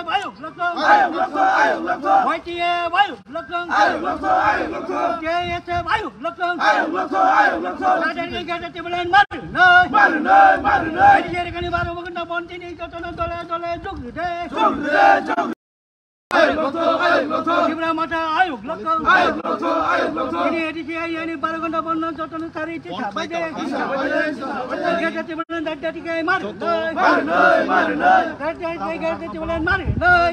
Ayuk Lakang, YTF Ayuk Lakang, JSF Ayuk Lakang, Radari Gata Tibulan Maru Noi, Jadi Kani Baru Mukunda Bonti Ni Kotono Dole Jugde. Sibra Mata Ayuk Lakang, ini edisi ini baru kena bonon contoh cari cita baje. Gata Tibulan Dati Kay Maru Noi, Gata Tibulan Maru Noi.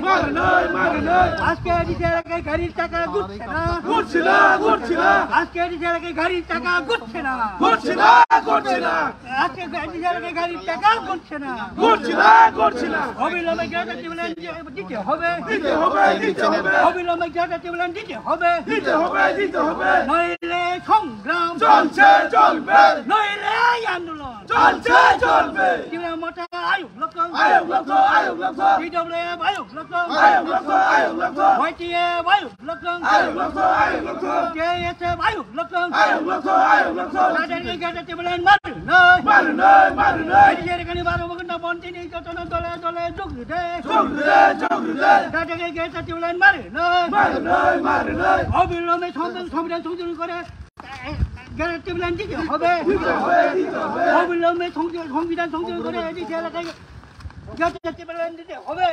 আজকে এদিকে এলাকায় গাড়ির টাকা ঘুরছে না আজকে এদিকে এলাকায় গাড়ির টাকা ঘুরছে না আজকে এদিকে এলাকায় গাড়ির টাকা ঘুরছে না অবিলম্বে গ্যাস টিউবলাইন দিতে হবে অবিলম্বে গ্যাস টিউবলাইন দিতে হবে নইলে সংগ্রাম চলবে নইলে আন্দোলন চলবে টিউবলাইন মোটা আয়ুক লক্ষ্য DWF আয়ুক লক্ষ্য YTF Ayuk Lakang, JSF Ayuk Lakang, Radari Gata Tibulan Maru Noi, Jadi Kani Baru Mukunda Bonti Ni Kotono Dole Jugde, Radari Gata Tibulan Maru Noi, অবিলম্বে সংবিধান সংশোধন করে Gata Tibulan দিতে হবে অবিলম্বে সংবিধান সংশোধন করে এদিকে এলাকায় Gata Tibulan দিতে হবে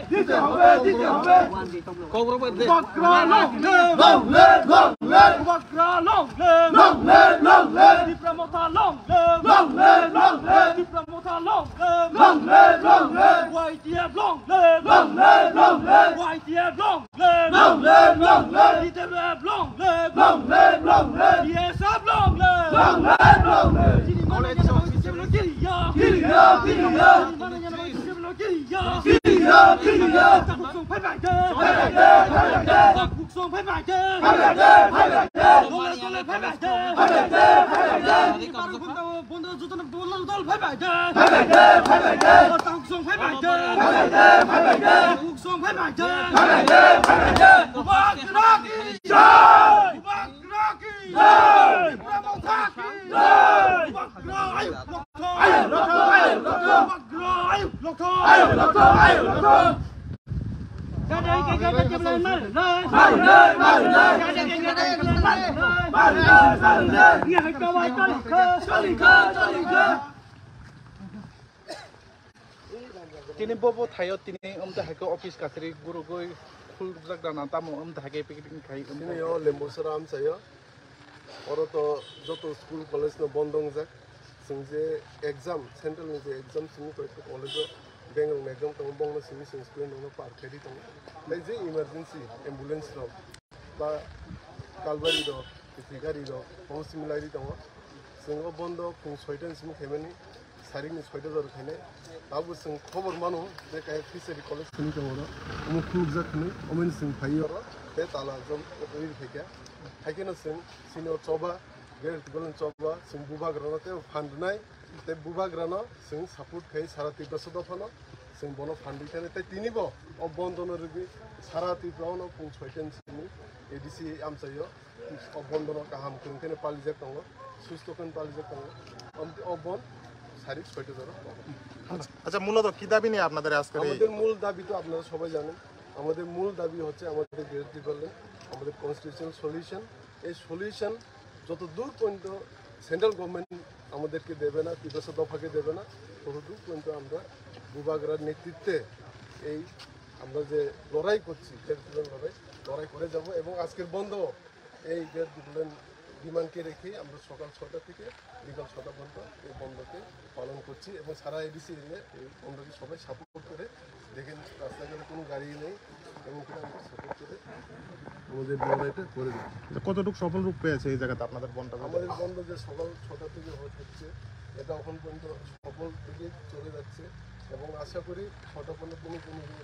Tini bobo thayo tini hake office kasri guru goi khul jagdana tamo hake picketing khai tini yo lembosaram sayo oro to joto school college no bondong jak singje exam central ni je exam sing ko college bengal exam tong bong no sing school no par khedi tong lai je emergency ambulance ro ba kalbari do tigari do hospital tong singo bondo kung soitan sim khemeni 사링이 소이더로 되네. 나부승 커버 만원 내가 피서리 콜렉 스니 정도로 너무 쿨작네. 어머니승 바이어로 대 달라 좀 오일 되게. 하기는 승 시니어 쪼바 게르 그런 쪼바 승 부바그러나 때 판드나이 때 부바그러나 승 사포트 해 사라티 버스도 파나 승 번호 판디테네 때 তিনিব অবন্দনৰ B সারাতি brown O সোইটেন Sini ADC আমসাইও অবন্দনৰ কাম কৰিনে পালিজা কং সুস্থকন পালিজা কং অবন শারীরিক ছয়টা ধরো আচ্ছা মূলত কি দাবি নিয়ে আপনাদের আজকে আমাদের মূল দাবি তো আপনারা সবাই জানেন আমাদের মূল দাবি হচ্ছে আমাদের গ্রেড বললেন আমাদের কনস্টিটিউশনাল সলিউশন এই সলিউশন যত দূর পর্যন্ত সেন্ট্রাল গভর্নমেন্ট আমাদেরকে দেবে না ৩০ দফাকে দেবে না ততদূর পর্যন্ত আমরা বিভাগের নেতৃত্বে এই আমরা যে লড়াই করছি লড়াই করে যাব এবং আজকের বন্ধ এই গ্রেড বললেন ডিমান্ডকে রেখে আমরা সকাল ৬টা থেকে বিকাল ৬টা পর্যন্ত এই বন্ধকে পালন করছি এবং সারা এডিসি এরিয়া এই বন্ধকে সবাই সাপোর্ট করে দেখেন রাস্তাঘাটে কোনো গাড়ি নেই এবং আমরা সাপোর্ট করে আমাদের লড়াইটা করে দিই। কতটুকু সফল রূপ পেয়েছে এই জায়গাতে আপনাদের বন্ধটা? আমাদের বন্ধ যে সকাল ৬টা থেকে হচ্ছে এটা এখন পর্যন্ত সফল দিকে চলে যাচ্ছে এবং আশা করি ৬টা পর্যন্ত কোনো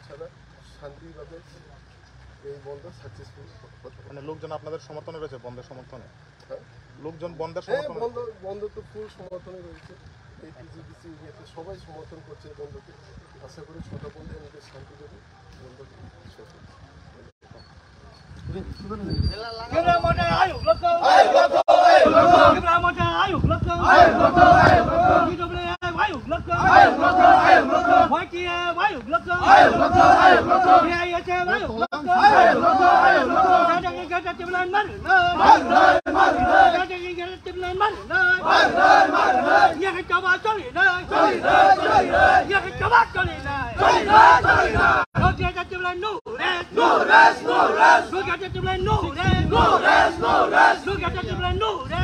ছাড়া শান্তিভাবে এই বন্ধ সাকসেসফুল হতে। মানে লোকজন আপনাদের সমর্থনে রয়েছে বন্ধের সমর্থনে? হ্যাঁ, লোকজন বন্ধের সমর্থনে বন্ধ তো ফুল সমর্থনে রয়েছে। এই টিজিবিসি ইয়েতে সবাই সমর্থন করছে বন্ধকে। আশা করি ৬টা পর্যন্ত আমাদের শান্তি দেবে বন্ধকে শেষ হবে। Ayuk Lakang, Ayuk Lakang, Ayuk Lakang, Ayuk Lakang, Ayuk Lakang, Ayuk Lakang, Hoa chia vãi lục lắc cơ. Nghe yêu chia vãi lục lắc cơ. Ra đây cái ra tìm lên mất nơi. Ra đây cái ra tìm lên mất nơi. Nhà cái cháu ba cho đi nơi. Nhà cái cháu ba cho đi nơi. Nó kia ra tìm lên nụ đen. Nó kia ra tìm lên nụ đen. Nó kia ra tìm lên nụ đen.